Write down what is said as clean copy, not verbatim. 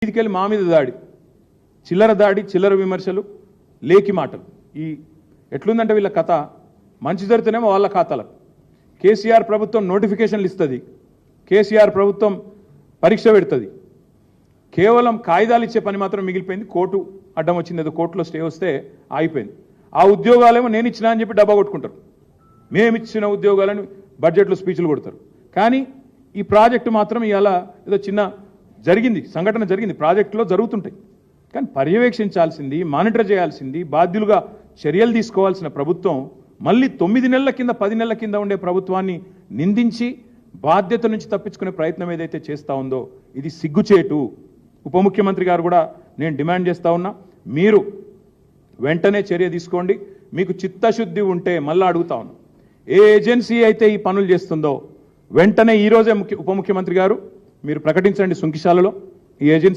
మీదికెళ్ళి మా మీద దాడి, చిల్లర దాడి, చిల్లర విమర్శలు, లేకి మాటలు. ఈ ఎట్లుందంటే వీళ్ళ కథ, మంచి జరిగితేనేమో వాళ్ళ ఖాతాలకు. కేసీఆర్ ప్రభుత్వం నోటిఫికేషన్లు ఇస్తుంది, కేసీఆర్ ప్రభుత్వం పరీక్ష పెడుతుంది, కేవలం కాగితాలు ఇచ్చే పని మాత్రం మిగిలిపోయింది. కోర్టు అడ్డం వచ్చింది, ఏదో కోర్టులో స్టే వస్తే ఆగిపోయింది. ఆ ఉద్యోగాలేమో నేను ఇచ్చినా అని చెప్పి డబ్బా కొట్టుకుంటారు. మేమిచ్చిన ఉద్యోగాలను బడ్జెట్లో స్పీచ్లు కొడతారు. కానీ ఈ ప్రాజెక్టు మాత్రం ఇవాళ ఏదో చిన్న జరిగింది, సంఘటన జరిగింది, ప్రాజెక్టులో జరుగుతుంటాయి. కానీ పర్యవేక్షించాల్సింది, మానిటర్ చేయాల్సింది, బాధ్యులుగా చర్యలు తీసుకోవాల్సిన ప్రభుత్వం మళ్ళీ 9 నెలల కింద 10 నెలల కింద ఉండే ప్రభుత్వాన్ని నిందించి బాధ్యత నుంచి తప్పించుకునే ప్రయత్నం ఏదైతే చేస్తూ ఉందో ఇది సిగ్గుచేటు. ఉప ముఖ్యమంత్రి గారు కూడా నేను డిమాండ్ చేస్తూ ఉన్నా, మీరు వెంటనే చర్య తీసుకోండి. మీకు చిత్తశుద్ధి ఉంటే మళ్ళీ అడుగుతా ఉన్నా, ఏ ఏజెన్సీ అయితే ఈ పనులు చేస్తుందో వెంటనే ఈరోజే ఉప ముఖ్యమంత్రి గారు మీరు ప్రకటించండి సుంకిశాలలో ఈ ఏజెన్సీ